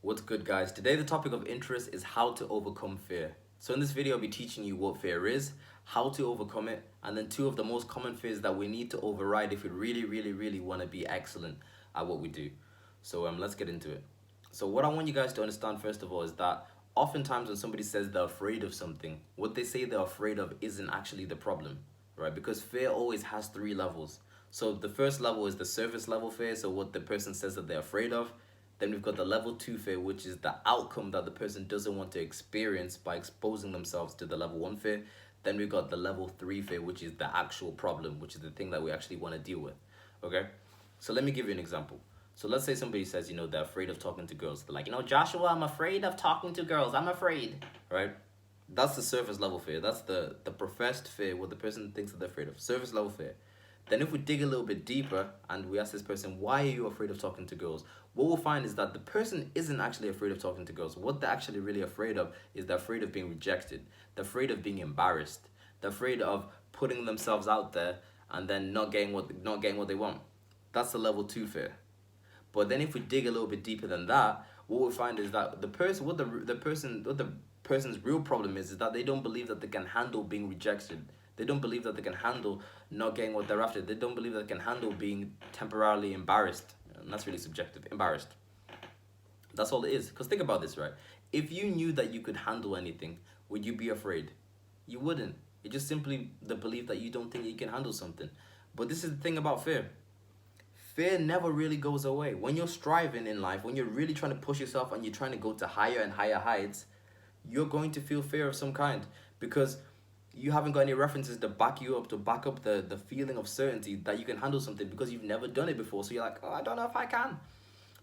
What's good, guys? Today the topic of interest is how to overcome fear. So in this video I'll be teaching you what fear is, how to overcome it, and then two of the most common fears that we need to override if we really want to be excellent at what we do. So let's get into it. So what I want you guys to understand first of all is that oftentimes when somebody says they're afraid of something, what they say they're afraid of isn't actually the problem, right? Because fear always has three levels. So the first level is the surface level fear, so what the person says that they're afraid of. Then we've got the level 2 fear, which is the outcome that the person doesn't want to experience by exposing themselves to the level 1 fear. Then we've got the level 3 fear, which is the actual problem, which is the thing that we actually want to deal with. Okay? So let me give you an example. So let's say somebody says, they're afraid of talking to girls. They're like, Joshua, I'm afraid of talking to girls. I'm afraid. Right? That's the surface level fear. That's the professed fear, what the person thinks that they're afraid of. Surface level fear. Then if we dig a little bit deeper and we ask this person, why are you afraid of talking to girls? What we'll find is that the person isn't actually afraid of talking to girls. What they're actually really afraid of is they're afraid of being rejected. They're afraid of being embarrassed. They're afraid of putting themselves out there and then not getting what they want. That's the level 2 fear. But then if we dig a little bit deeper than that, what we find is that the person's real problem is that they don't believe that they can handle being rejected. They don't believe that they can handle not getting what they're after. They don't believe that they can handle being temporarily embarrassed. And that's really subjective. Embarrassed. That's all it is. Because think about this, right? If you knew that you could handle anything, would you be afraid? You wouldn't. It's just simply the belief that you don't think you can handle something. But this is the thing about fear. Fear never really goes away. When you're striving in life, when you're really trying to push yourself and you're trying to go to higher and higher heights, you're going to feel fear of some kind. Because you haven't got any references to back you up, to back up the feeling of certainty that you can handle something because you've never done it before. So you're like, I don't know if I can.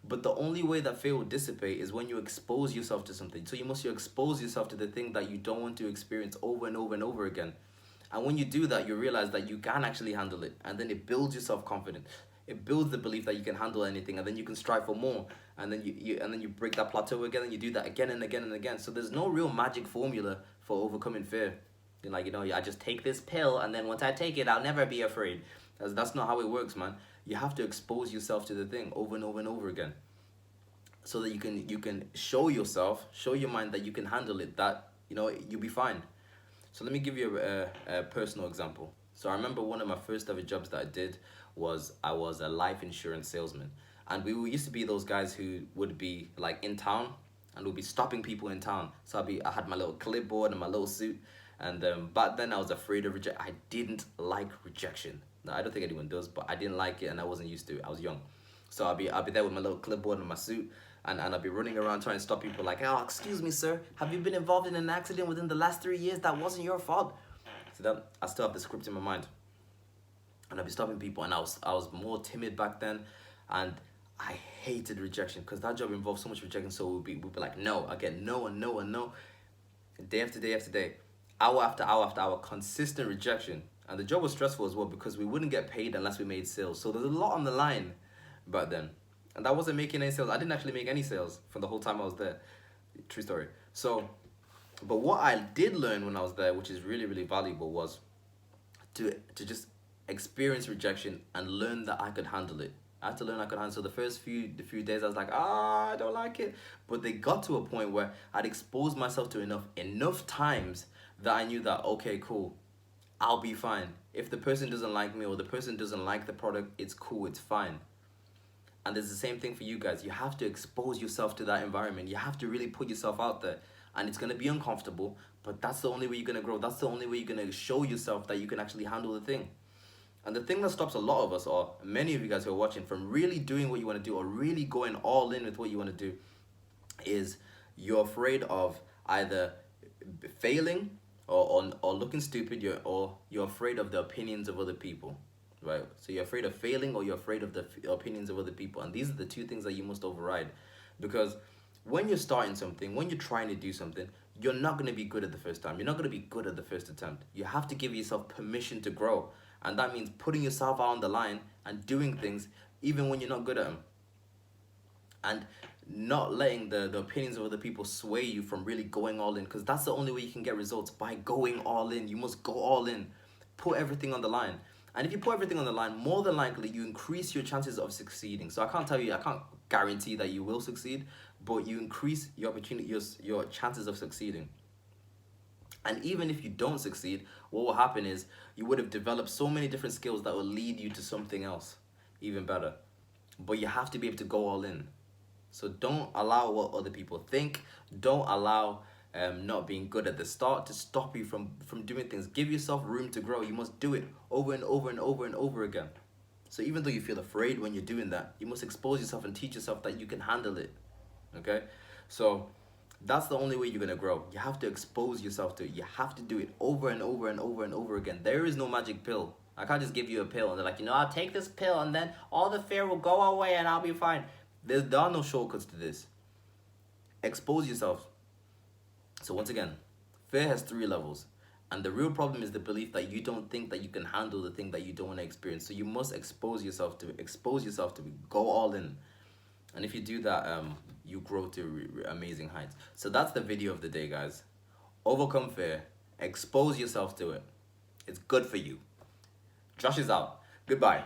But the only way that fear will dissipate is when you expose yourself to something. So you expose yourself to the thing that you don't want to experience over and over and over again. And when you do that, you realize that you can actually handle it. And then it builds your self-confidence. It builds the belief that you can handle anything, and then you can strive for more. And then you break that plateau again, and you do that again and again and again. So there's no real magic formula for overcoming fear. You're like, I just take this pill, and then once I take it, I'll never be afraid. That's not how it works, man. You have to expose yourself to the thing over and over and over again, so that you can show yourself, show your mind that you can handle it. That you'll be fine. So let me give you a personal example. So I remember one of my first ever jobs that I did was I was a life insurance salesman, and we used to be those guys who would be like in town and would be stopping people in town. So I had my little clipboard and my little suit. And back then I was afraid of rejection. I didn't like rejection. No, I don't think anyone does, but I didn't like it and I wasn't used to it. I was young. So I'll be there with my little clipboard and my suit, and I'll be running around trying to stop people like, oh, excuse me, sir. Have you been involved in an accident within the last 3 years? That wasn't your fault. So that I still have the script in my mind. And I'll be stopping people, and I was more timid back then, and I hated rejection because that job involved so much rejection. So we'd be like, no, I get no and no and no, day after day after day. Hour after hour after hour, consistent rejection. And the job was stressful as well because we wouldn't get paid unless we made sales. So there's a lot on the line back then. And I wasn't making any sales. I didn't actually make any sales for the whole time I was there. True story. So, but what I did learn when I was there, which is really valuable, was to just experience rejection and learn that I could handle it. I had to learn I could handle. So the few days I was like, I don't like it. But they got to a point where I'd exposed myself to enough times that I knew that, okay, cool, I'll be fine. If the person doesn't like me or the person doesn't like the product, it's cool, it's fine. And there's the same thing for you guys. You have to expose yourself to that environment. You have to really put yourself out there. And it's going to be uncomfortable, but that's the only way you're going to grow. That's the only way you're going to show yourself that you can actually handle the thing. And the thing that stops a lot of us, or many of you guys who are watching, from really doing what you want to do or really going all in with what you want to do, is you're afraid of either failing or looking stupid, or you're afraid of the opinions of other people, right? So you're afraid of failing or you're afraid of the opinions of other people. And these are the two things that you must override. Because when you're starting something, when you're trying to do something, you're not going to be good at the first time. You're not going to be good at the first attempt. You have to give yourself permission to grow. And that means putting yourself out on the line and doing things even when you're not good at them. And not letting the opinions of other people sway you from really going all in, because that's the only way you can get results, by going all in. You must go all in, put everything on the line. And if you put everything on the line, more than likely you increase your chances of succeeding. So I can't guarantee that you will succeed, but you increase your opportunity, your chances of succeeding. And even if you don't succeed, what will happen is you would have developed so many different skills that will lead you to something else, even better. But you have to be able to go all in. So don't allow what other people think. Don't allow not being good at the start to stop you from doing things. Give yourself room to grow. You must do it over and over and over and over again. So even though you feel afraid when you're doing that, you must expose yourself and teach yourself that you can handle it. Okay? So that's the only way you're gonna grow. You have to expose yourself to it. You have to do it over and over and over and over again. There is no magic pill. I can't just give you a pill and they're like, I'll take this pill and then all the fear will go away and I'll be fine. There are no shortcuts to this. Expose yourself. So once again, fear has 3 levels. And the real problem is the belief that you don't think that you can handle the thing that you don't want to experience. So you must expose yourself to it. Go all in. And if you do that, you grow to amazing heights. So that's the video of the day, guys. Overcome fear. Expose yourself to it. It's good for you. Josh is out. Goodbye.